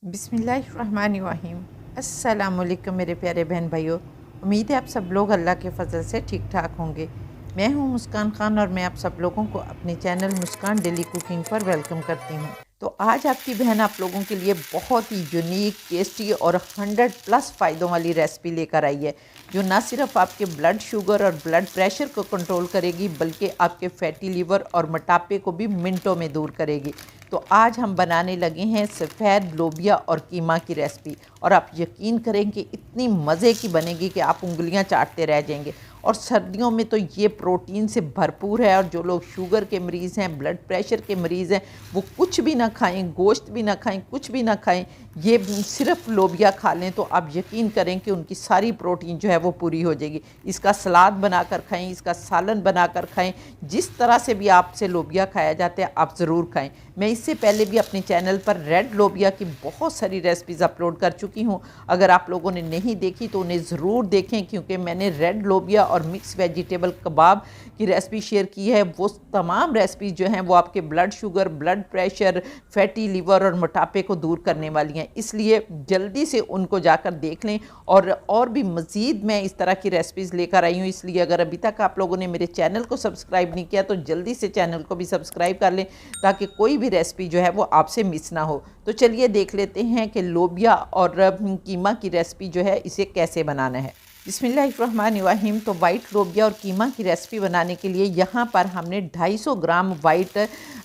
बिस्मिल्लाहिर्रहमानिर्रहीम। अस्सलामुअलैकुम मेरे प्यारे बहन भाइयों। उम्मीद है आप सब लोग अल्लाह के फ़ज़ल से ठीक ठाक होंगे। मैं हूं मुस्कान ख़ान और मैं आप सब लोगों को अपने चैनल मुस्कान डेली कुकिंग पर वेलकम करती हूं। तो आज आपकी बहन आप लोगों के लिए बहुत ही यूनिक, टेस्टी और 100+ फ़ायदों वाली रेसिपी लेकर आई है, जो ना सिर्फ आपके ब्लड शुगर और ब्लड प्रेशर को कंट्रोल करेगी, बल्कि आपके फैटी लीवर और मोटापे को भी मिनटों में दूर करेगी। तो आज हम बनाने लगे हैं सफ़ेद लोबिया और कीमा की रेसिपी, और आप यकीन करेंगे इतनी मज़े की बनेगी कि आप उंगलियां चाटते रह जाएंगे। और सर्दियों में तो ये प्रोटीन से भरपूर है, और जो लोग शुगर के मरीज़ हैं, ब्लड प्रेशर के मरीज़ हैं, वो कुछ भी ना खाएं, गोश्त भी ना खाएं, कुछ भी ना खाएं, ये सिर्फ लोबिया खा लें तो आप यकीन करें कि उनकी सारी प्रोटीन जो है वो पूरी हो जाएगी। इसका सलाद बनाकर खाएं, इसका सालन बनाकर खाएं, जिस तरह से भी आपसे लोबिया खाया जाता है आप ज़रूर खाएं। मैं इससे पहले भी अपने चैनल पर रेड लोबिया की बहुत सारी रेसिपीज़ अपलोड कर चुकी हूँ। अगर आप लोगों ने नहीं देखी तो उन्हें ज़रूर देखें, क्योंकि मैंने रेड लोबिया और मिक्स वेजिटेबल कबाब की रेसिपी शेयर की है। वो तमाम रेसिपीज़ जो हैं वो आपके blood sugar, blood pressure, fatty liver और मोटापे को दूर करने वाली हैं, इसलिए जल्दी से उनको जाकर देख लें। और भी मज़ीद मैं इस तरह की रेसिपीज़ लेकर आई हूँ, इसलिए अगर अभी तक आप लोगों ने मेरे चैनल को सब्सक्राइब नहीं किया तो जल्दी से चैनल को भी सब्सक्राइब कर लें, ताकि कोई भी रेसिपी जो है वो आपसे मिस ना हो। तो चलिए देख लेते हैं कि लोबिया और कीमा की रेसिपी जो है इसे कैसे बनाना है। बिस्मिल्लाहिर्रहमानिर्रहीम। तो वाइट लोबिया और कीमा की रेसिपी बनाने के लिए यहाँ पर हमने 250 ग्राम वाइट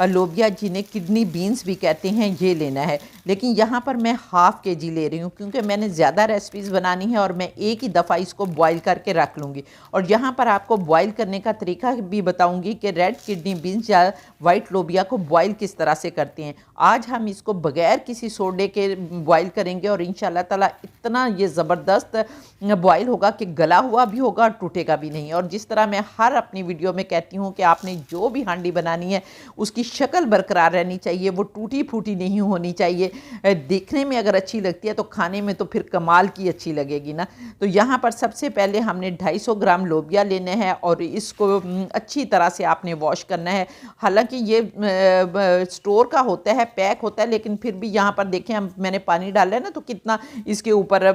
लोबिया, जिन्हें किडनी बीन्स भी कहते हैं, ये लेना है। लेकिन यहाँ पर मैं हाफ़ केजी ले रही हूँ, क्योंकि मैंने ज़्यादा रेसिपीज़ बनानी है और मैं एक ही दफ़ा इसको बॉईल करके रख लूँगी। और यहाँ पर आपको बॉईल करने का तरीका भी बताऊँगी कि रेड किडनी बीन्स या वाइट लोबिया को बॉईल किस तरह से करते हैं। आज हम इसको बग़ैर किसी सोडे के बॉईल करेंगे, और इंशाल्लाह ताला इतना ये ज़बरदस्त बॉईल होगा कि गला हुआ भी होगा और टूटेगा भी नहीं। और जिस तरह मैं हर अपनी वीडियो में कहती हूँ कि आपने जो भी हांडी बनानी है उसकी शक्ल बरकरार रहनी चाहिए, वो टूटी फूटी नहीं होनी चाहिए। देखने में अगर अच्छी लगती है तो खाने में तो फिर कमाल की अच्छी लगेगी ना। तो यहाँ पर सबसे पहले हमने 250 ग्राम लोबिया लेने हैं, और इसको अच्छी तरह से आपने वॉश करना है। हालांकि ये स्टोर का होता है, पैक होता है, लेकिन फिर भी यहाँ पर देखें मैंने पानी डाला है ना, तो कितना इसके ऊपर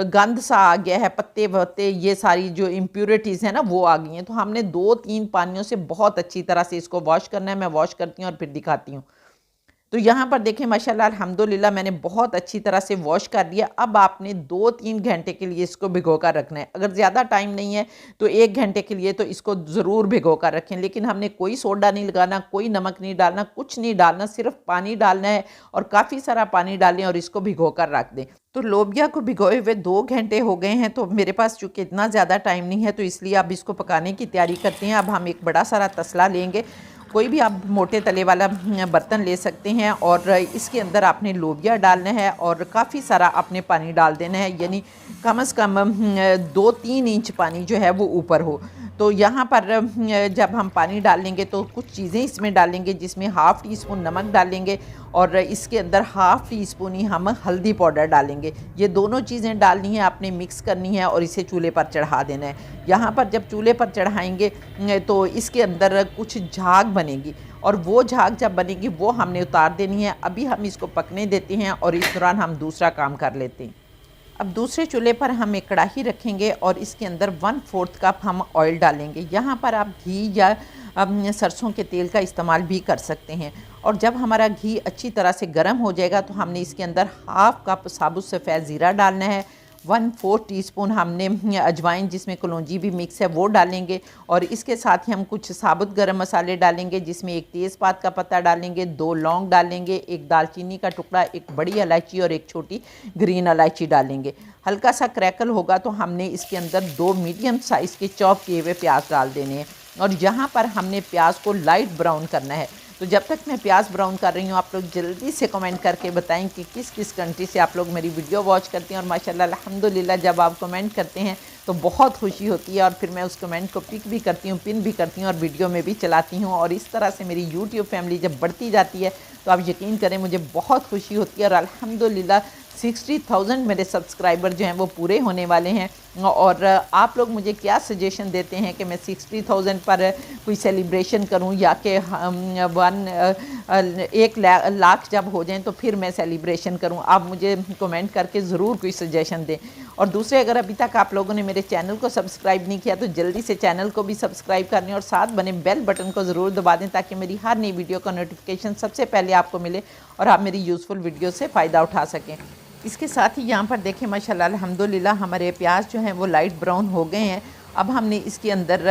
गंद सा आ गया है, पत्ते वत्ते ये सारी जो इम्प्योरिटीज़ हैं ना वो आ गई हैं। तो हमने 2-3 पानियों से बहुत अच्छी तरह से इसको वॉश करना है। मैं वॉश करती हूँ और फिर दिखाती हूँ। तो यहाँ पर देखें माशाल्लाह अल्हम्दुलिल्लाह मैंने बहुत अच्छी तरह से वॉश कर दिया। अब आपने 2-3 घंटे के लिए इसको भिगो कर रखना है। अगर ज़्यादा टाइम नहीं है तो 1 घंटे के लिए तो इसको ज़रूर भिगो कर रखें। लेकिन हमने कोई सोडा नहीं लगाना, कोई नमक नहीं डालना, कुछ नहीं डालना, सिर्फ पानी डालना है, और काफ़ी सारा पानी डालें और इसको भिगो कर रख दें। तो लोबिया को भिगोए हुए 2 घंटे हो गए हैं। तो मेरे पास चूँकि इतना ज़्यादा टाइम नहीं है, तो इसलिए अब इसको पकाने की तैयारी करते हैं। अब हम एक बड़ा सारा तसला लेंगे, कोई भी आप मोटे तले वाला बर्तन ले सकते हैं, और इसके अंदर आपने लोबिया डालना है और काफ़ी सारा आपने पानी डाल देना है, यानी कम से कम 2-3 इंच पानी जो है वो ऊपर हो। तो यहाँ पर जब हम पानी डालेंगे तो कुछ चीज़ें इसमें डालेंगे, जिसमें हाफ़ टी स्पून नमक डालेंगे, और इसके अंदर हाफ़ टी स्पून ही हम हल्दी पाउडर डालेंगे। ये दोनों चीज़ें डालनी है, आपने मिक्स करनी है और इसे चूल्हे पर चढ़ा देना है। यहाँ पर जब चूल्हे पर चढ़ाएंगे तो इसके अंदर कुछ झाग बनेगी, और वो झाग जब बनेगी वो हमने उतार देनी है। अभी हम इसको पकने देते हैं, और इस दौरान हम दूसरा काम कर लेते हैं। अब दूसरे चूल्हे पर हम एक कढ़ाई रखेंगे, और इसके अंदर 1/4 कप हम ऑयल डालेंगे। यहाँ पर आप घी या सरसों के तेल का इस्तेमाल भी कर सकते हैं। और जब हमारा घी अच्छी तरह से गर्म हो जाएगा तो हमने इसके अंदर हाफ़ कप साबुत सफ़ेद ज़ीरा डालना है, 1/4 टीस्पून हमने अजवाइन, जिसमें कलौंजी भी मिक्स है, वो डालेंगे। और इसके साथ ही हम कुछ साबुत गरम मसाले डालेंगे, जिसमें एक तेज़पात का पत्ता डालेंगे, 2 लौंग डालेंगे, एक दालचीनी का टुकड़ा, एक बड़ी इलायची और एक छोटी ग्रीन इलायची डालेंगे। हल्का सा क्रैकल होगा तो हमने इसके अंदर 2 मीडियम साइज़ के चॉप किए हुए प्याज डाल देने हैं, और यहाँ पर हमने प्याज को लाइट ब्राउन करना है। तो जब तक मैं प्याज ब्राउन कर रही हूँ, आप लोग जल्दी से कमेंट करके बताएं कि किस किस कंट्री से आप लोग मेरी वीडियो वॉच करते हैं। और माशाल्लाह अल्हम्दुलिल्लाह जब आप कमेंट करते हैं तो बहुत खुशी होती है, और फिर मैं उस कमेंट को पिक भी करती हूँ, पिन भी करती हूँ, और वीडियो में भी चलाती हूँ। और इस तरह से मेरी यूट्यूब फैमिली जब बढ़ती जाती है तो आप यकीन करें मुझे बहुत खुशी होती है। और अल्हम्दुलिल्लाह 60,000 मेरे सब्सक्राइबर जो हैं वो पूरे होने वाले हैं। और आप लोग मुझे क्या सजेशन देते हैं कि मैं 60,000 पर कोई सेलिब्रेशन करूं या कि 1 लाख जब हो जाएं तो फिर मैं सेलिब्रेशन करूं? आप मुझे कमेंट करके ज़रूर कोई सजेशन दें। और दूसरे, अगर अभी तक आप लोगों ने मेरे चैनल को सब्सक्राइब नहीं किया तो जल्दी से चैनल को भी सब्सक्राइब कर लें और साथ बने बेल बटन को ज़रूर दबा दें ताकि मेरी हर नई वीडियो का नोटिफिकेशन सबसे पहले आपको मिले और आप मेरी यूज़फुल वीडियो से फ़ायदा उठा सकें। इसके साथ ही यहाँ पर देखें माशाल्लाह अल्हम्दुलिल्लाह हमारे प्याज जो हैं वो लाइट ब्राउन हो गए हैं। अब हमने इसके अंदर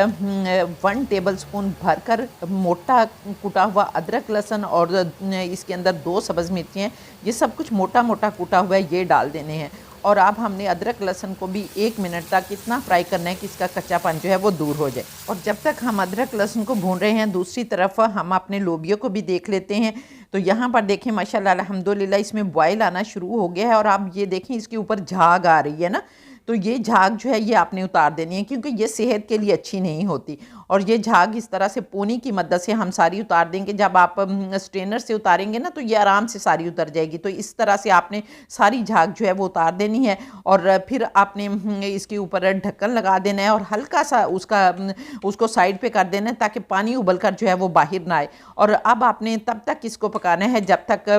1 टेबल स्पून भरकर मोटा कूटा हुआ अदरक लहसुन और इसके अंदर 2 सब्ज़ मिर्चियाँ, ये सब कुछ मोटा मोटा कूटा हुआ है, ये डाल देने हैं। और अब हमने अदरक लहसुन को भी 1 मिनट तक इतना फ्राई करना है कि इसका कच्चापन जो है वो दूर हो जाए। और जब तक हम अदरक लहसुन को भून रहे हैं, दूसरी तरफ हम अपने लोबियों को भी देख लेते हैं। तो यहाँ पर देखें माशाल्लाह अल्हम्दुलिल्लाह इसमें बॉयल आना शुरू हो गया है और आप ये देखें इसके ऊपर झाग आ रही है ना, तो ये झाग जो है ये आपने उतार देनी है क्योंकि ये सेहत के लिए अच्छी नहीं होती। और ये झाग इस तरह से पोनी की मदद से हम सारी उतार देंगे। जब आप स्ट्रेनर से उतारेंगे ना तो ये आराम से सारी उतर जाएगी। तो इस तरह से आपने सारी झाग जो है वो उतार देनी है और फिर आपने इसके ऊपर ढक्कन लगा देना है और हल्का सा उसको साइड पे कर देना है ताकि पानी उबल कर जो है वो बाहर ना आए। और अब आपने तब तक इसको पकाना है जब तक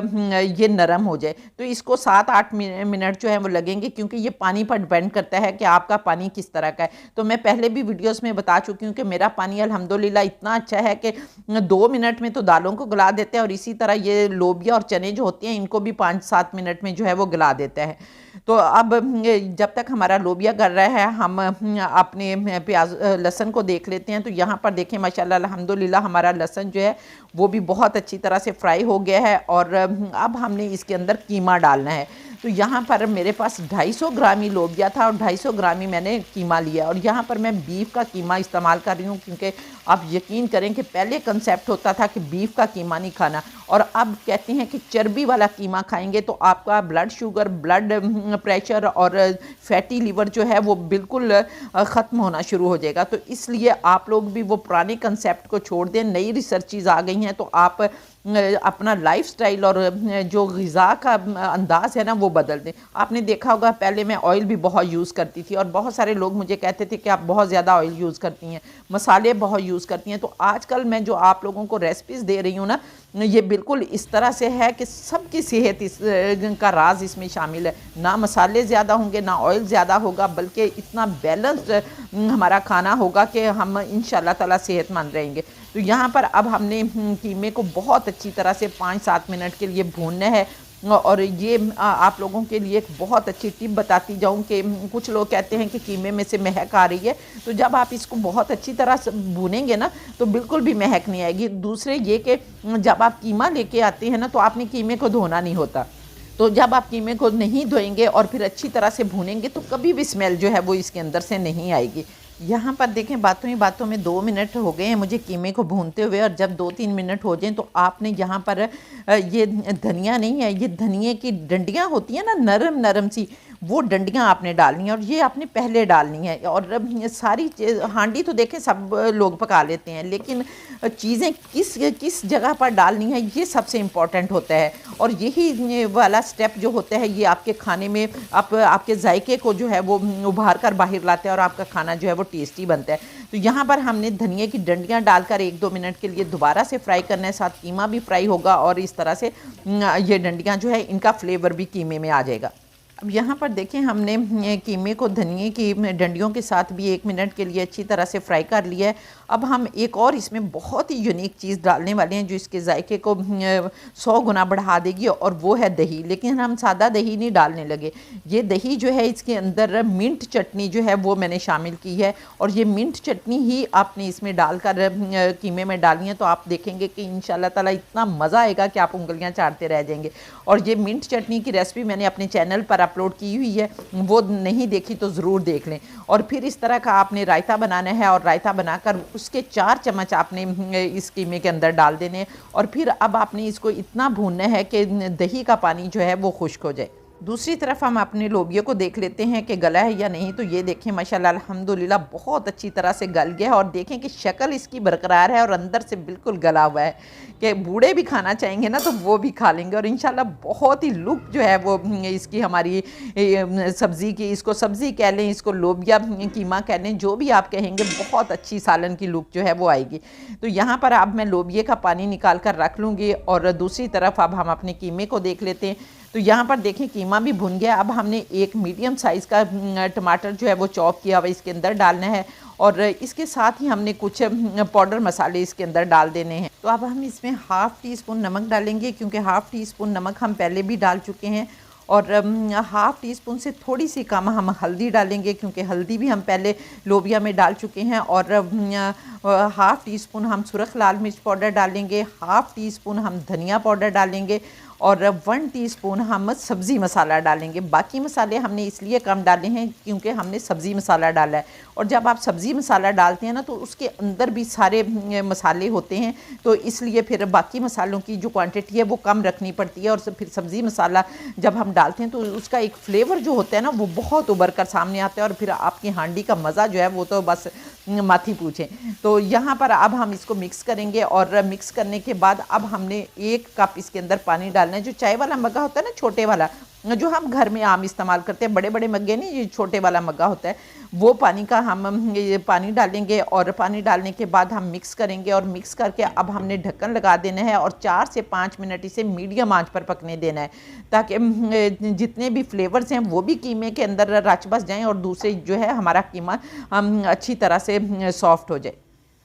ये नरम हो जाए। तो इसको 7-8 मिनट जो है वो लगेंगे क्योंकि ये पानी पर डिपेंड करता है कि आपका पानी किस तरह का है। तो मैं पहले भी वीडियोस में बता चुकी हूँ कि मेरा पानी अल्हम्दुलिल्लाह इतना अच्छा है कि 2 मिनट में तो दालों को गला देते हैं और इसी तरह ये लोबिया और चने जो होते हैं इनको भी 5-7 मिनट में जो है वो गला देता है। तो अब जब तक हमारा लोबिया गल रहा है हम अपने प्याज लहसुन को देख लेते हैं। तो यहाँ पर देखें माशाल्लाह अल्हम्दुलिल्लाह हमारा लहसुन जो है वो भी बहुत अच्छी तरह से फ्राई हो गया है। और अब हमने इसके अंदर कीमा डालना है। तो यहाँ पर मेरे पास 250 ग्राम ही लोबिया था और 250 ग्राम ही मैंने कीमा लिया। और यहाँ पर मैं बीफ का कीमा इस्तेमाल कर रही हूँ क्योंकि आप यकीन करें कि पहले कंसेप्ट होता था कि बीफ का कीमा नहीं खाना और अब कहते हैं कि चर्बी वाला कीमा खाएंगे तो आपका ब्लड शुगर, ब्लड प्रेशर और फैटी लिवर जो है वो बिल्कुल ख़त्म होना शुरू हो जाएगा। तो इसलिए आप लोग भी वो पुराने कंसेप्ट को छोड़ दें, नई रिसर्चेज़ आ गई हैं तो आप अपना लाइफस्टाइल और जो ग़िज़ा का अंदाज़ है ना वो बदल दें। आपने देखा होगा पहले मैं ऑयल भी बहुत यूज़ करती थी और बहुत सारे लोग मुझे कहते थे कि आप बहुत ज़्यादा ऑयल यूज़ करती हैं, मसाले बहुत यूज़ करती हैं। तो आजकल मैं जो आप लोगों को रेसिपीज़ दे रही हूँ ना, ये बिल्कुल इस तरह से है कि सबकी सेहत का राज इसमें शामिल है। ना मसाले ज़्यादा होंगे, ना ऑयल ज़्यादा होगा, बल्कि इतना बैलेंस्ड हमारा खाना होगा कि हम इंशाल्लाह ताला सेहतमंद रहेंगे। तो यहाँ पर अब हमने कीमे को बहुत अच्छी तरह से 5-7 मिनट के लिए भूनना है। और ये आप लोगों के लिए एक बहुत अच्छी टिप बताती जाऊं कि कुछ लोग कहते हैं कि कीमे में से महक आ रही है। तो जब आप इसको बहुत अच्छी तरह से भूनेंगे ना तो बिल्कुल भी महक नहीं आएगी। दूसरे ये कि जब आप कीमा लेके आते हैं ना तो आपने कीमे को धोना नहीं होता। तो जब आप कीमे को नहीं धोएंगे और फिर अच्छी तरह से भूनेंगे तो कभी भी स्मेल जो है वो इसके अंदर से नहीं आएगी। यहाँ पर देखें बातों ही बातों में 2 मिनट हो गए हैं मुझे कीमे को भूनते हुए। और जब 2-3 मिनट हो जाएं तो आपने यहाँ पर ये धनिया नहीं है, ये धनिए की डंडियाँ होती हैं ना नरम नरम सी, वो डंडियाँ आपने डालनी है और ये आपने पहले डालनी है। और सारी हांडी तो देखें सब लोग पका लेते हैं, लेकिन चीज़ें किस जगह पर डालनी है ये सबसे इम्पॉर्टेंट होता है। और यही वाला स्टेप जो होता है ये आपके खाने में आपके जायके को जो है वो उभार कर बाहर लाता है और आपका खाना जो है वो टेस्टी बनता है। तो यहाँ पर हमने धनिया की डंडियाँ डालकर 1-2 मिनट के लिए दोबारा से फ्राई करना है। साथ कीमा भी फ्राई होगा और इस तरह से ये डंडियाँ जो है इनका फ्लेवर भी कीमे में आ जाएगा। अब यहाँ पर देखें हमने कीमे को धनिए की डंडियों के साथ भी 1 मिनट के लिए अच्छी तरह से फ्राई कर लिया है। अब हम एक और इसमें बहुत ही यूनिक चीज़ डालने वाले हैं जो इसके जायके को 100 गुना बढ़ा देगी और वो है दही। लेकिन हम सादा दही नहीं डालने लगे, ये दही जो है इसके अंदर मिंट चटनी जो है वो मैंने शामिल की है और ये मिंट चटनी ही आपने इसमें डालकर कीमे में डालनी है। तो आप देखेंगे कि इंशाल्लाह ताला इतना मज़ा आएगा कि आप उंगलियाँ चाटते रह जाएंगे। और ये मिंट चटनी की रेसिपी मैंने अपने चैनल पर अपलोड की हुई है, वो नहीं देखी तो ज़रूर देख लें। और फिर इस तरह का आपने रायता बनाना है और रायता बनाकर उसके 4 चम्मच आपने इस कीमे के अंदर डाल देने और फिर अब आपने इसको इतना भूनना है कि दही का पानी जो है वो खुश्क हो जाए। दूसरी तरफ हम अपने लोबिया को देख लेते हैं कि गला है या नहीं। तो ये देखें माशाल्लाह अल्हम्दुलिल्लाह बहुत अच्छी तरह से गल गया है और देखें कि शक्ल इसकी बरकरार है और अंदर से बिल्कुल गला हुआ है कि बूढ़े भी खाना चाहेंगे ना तो वो भी खा लेंगे। और इंशाल्लाह बहुत ही लुक जो है वो इसकी हमारी सब्ज़ी की, इसको सब्ज़ी कह लें, इसको लोबिया कीमा कह लें, जो भी आप कहेंगे, बहुत अच्छी सालन की लुक जो है वो आएगी। तो यहाँ पर अब मैं लोबिया का पानी निकाल कर रख लूँगी और दूसरी तरफ अब हम अपने कीमे को देख लेते हैं। तो यहाँ पर देखें कीमा भी भुन गया। अब हमने एक मीडियम साइज़ का टमाटर जो है वो चॉप किया हुआ इसके अंदर डालना है और इसके साथ ही हमने कुछ पाउडर मसाले इसके अंदर डाल देने हैं। तो अब हम इसमें हाफ़ टी स्पून नमक डालेंगे क्योंकि हाफ़ टी स्पून नमक हम पहले भी डाल चुके हैं और हाफ़ टी स्पून से थोड़ी सी कम हम हल्दी डालेंगे क्योंकि हल्दी भी हम पहले लोबिया में डाल चुके हैं और हाफ़ टी स्पून हम सुरख लाल मिर्च पाउडर डालेंगे, हाफ़ टी स्पून हम धनिया पाउडर डालेंगे और 1 टीस्पून हम सब्ज़ी मसाला डालेंगे। बाकी मसाले हमने इसलिए कम डाले हैं क्योंकि हमने सब्ज़ी मसाला डाला है और जब आप सब्ज़ी मसाला डालते हैं ना तो उसके अंदर भी सारे मसाले होते हैं, तो इसलिए फिर बाकी मसालों की जो क्वांटिटी है वो कम रखनी पड़ती है और फिर सब्ज़ी मसाला जब हम डालते हैं तो उसका एक फ़्लेवर जो होता है ना वो बहुत उभर कर सामने आता है और फिर आपकी हांडी का मज़ा जो है वो तो बस माथी पूछें। तो यहाँ पर अब हम इसको मिक्स करेंगे और मिक्स करने के बाद अब हमने 1 कप इसके अंदर पानी डालना है। जो चाय वाला मग्गा होता है ना, छोटे वाला जो हम घर में आम इस्तेमाल करते हैं, बड़े बड़े मग्गे नहीं, ये छोटे वाला मग्गा होता है, वो पानी का हम ये पानी डालेंगे और पानी डालने के बाद हम मिक्स करेंगे और मिक्स करके अब हमने ढक्कन लगा देना है और 4 से 5 मिनट इसे मीडियम आंच पर पकने देना है ताकि जितने भी फ्लेवर्स हैं वो भी कीमे के अंदर रच बस जाएँ और दूसरे जो है हमारा कीमा अच्छी तरह से सॉफ्ट हो जाए।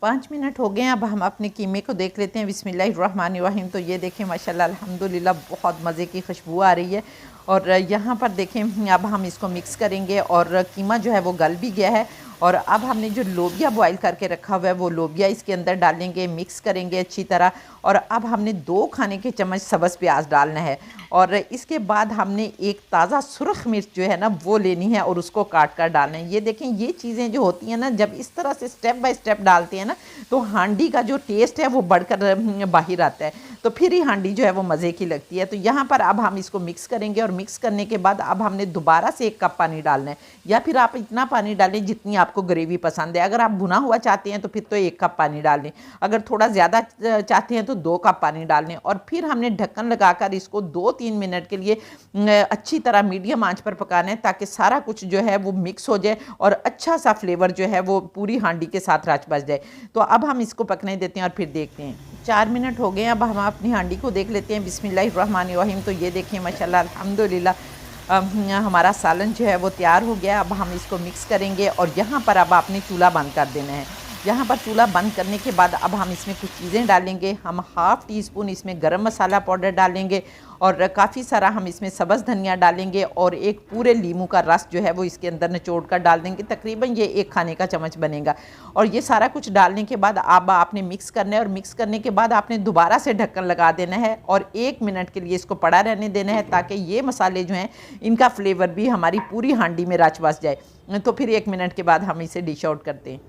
5 मिनट हो गए हैं। अब हम अपने कीमे को देख लेते हैं। बिस्मिल्लाहिर्रहमानिर्रहीम। तो ये देखें माशाल्लाह अल्हम्दुलिल्लाह बहुत मज़े की खुशबू आ रही है और यहाँ पर देखें अब हम इसको मिक्स करेंगे और कीमा जो है वो गल भी गया है और अब हमने जो लोबिया बॉईल करके रखा हुआ है वो लोबिया इसके अंदर डालेंगे, मिक्स करेंगे अच्छी तरह और अब हमने 2 खाने के चम्मच सब्ज़ प्याज डालना है और इसके बाद हमने एक ताज़ा सुरख मिर्च जो है ना वो लेनी है और उसको काट कर डालना है। ये देखें, ये चीज़ें जो होती हैं ना, जब इस तरह से स्टेप बाय स्टेप डालते हैं ना तो हांडी का जो टेस्ट है वो बढ़कर बाहर आता है, तो फिर ही हांडी जो है वो मज़े की लगती है। तो यहाँ पर अब हम इसको मिक्स करेंगे और मिक्स करने के बाद अब हमने दोबारा से 1 कप पानी डालना है या फिर आप इतना पानी डालें जितनी आपको ग्रेवी पसंद है। अगर आप भुना हुआ चाहते हैं तो फिर तो 1 कप पानी डाल लें, अगर थोड़ा ज़्यादा चाहते हैं तो 2 कप पानी डाल लें और फिर हमने ढक्कन लगाकर इसको 2-3 मिनट के लिए अच्छी तरह मीडियम आंच पर पकाना है ताकि सारा कुछ जो है वो मिक्स हो जाए और अच्छा सा फ्लेवर जो है वो पूरी हांडी के साथ रच बच जाए। तो अब हम इसको पकने देते हैं और फिर देखते हैं। 4 मिनट हो गए। अब हम अपनी हांडी को देख लेते हैं। बिस्मिल्लाहिर्रहमानिर्रहीम। तो ये देखिए माशाल्लाह अल्हम्दुलिल्लाह हमारा सालन जो है वो तैयार हो गया। अब हम इसको मिक्स करेंगे और यहाँ पर अब आपने चूल्हा बंद कर देना है। यहाँ पर चूल्हा बंद करने के बाद अब हम इसमें कुछ चीज़ें डालेंगे। हम हाफ़ टी स्पून इसमें गरम मसाला पाउडर डालेंगे और काफ़ी सारा हम इसमें सब्ज़ धनिया डालेंगे और एक पूरे लीमू का रस जो है वो इसके अंदर निचोड़ कर डाल देंगे। तकरीबन ये 1 खाने का चम्मच बनेगा और ये सारा कुछ डालने के बाद अब आपने मिक्स करना है और मिक्स करने के बाद आपने दोबारा से ढक्कन लगा देना है और 1 मिनट के लिए इसको पड़ा रहने देना है ताकि ये मसाले जो हैं इनका फ्लेवर भी हमारी पूरी हांडी में रच बस जाए। तो फिर 1 मिनट के बाद हम इसे डिश आउट करते हैं।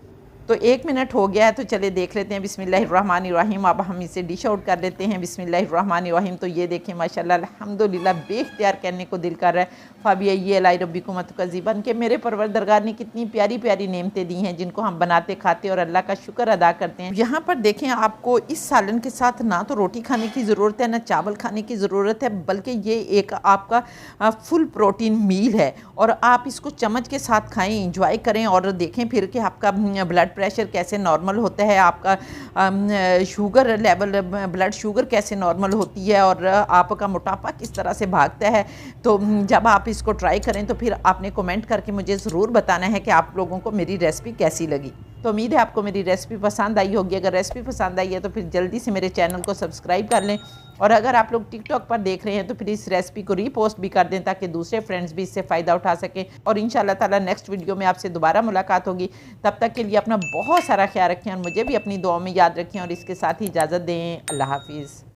तो 1 मिनट हो गया है, तो चले देख लेते हैं। बिस्मिल्लाहिर्रहमानिर्रहीम। अब हम इसे डिश आउट कर लेते हैं। बिस्मिल्लाहिर्रहमानिर्रहीम। तो ये देखें माशाल्लाह अल्हम्दुलिल्लाह बेख्तियार कहने को दिल कर रहा है फ़ाबिय्यी अला रब्बिकुम तुकज़्ज़िबान के मेरे परवरदिगार ने कितनी प्यारी प्यारी नेमतें दी हैं जिनको हम बनाते खाते और अल्लाह का शुक्र अदा करते हैं। यहाँ पर देखें, आपको इस सालन के साथ ना तो रोटी खाने की ज़रूरत है ना चावल खाने की ज़रूरत है, बल्कि ये एक आपका फुल प्रोटीन मील है और आप इसको चम्मच के साथ खाएँ, इंजॉय करें और देखें फिर कि आपका ब्लड प्रेशर कैसे नॉर्मल होता है, आपका शुगर लेवल, ब्लड शुगर कैसे नॉर्मल होती है और आपका मोटापा किस तरह से भागता है। तो जब आप इसको ट्राई करें तो फिर आपने कमेंट करके मुझे ज़रूर बताना है कि आप लोगों को मेरी रेसिपी कैसी लगी। तो उम्मीद है आपको मेरी रेसिपी पसंद आई होगी। अगर रेसिपी पसंद आई है तो फिर जल्दी से मेरे चैनल को सब्सक्राइब कर लें और अगर आप लोग टिकटॉक पर देख रहे हैं तो फिर इस रेसिपी को रीपोस्ट भी कर दें ताकि दूसरे फ्रेंड्स भी इससे फ़ायदा उठा सकें। और इंशाल्लाह ताला नेक्स्ट वीडियो में आपसे दोबारा मुलाकात होगी। तब तक के लिए अपना बहुत सारा ख्याल रखें और मुझे भी अपनी दुआ में याद रखें और इसके साथ ही इजाज़त दें। अल्लाह हाफिज़।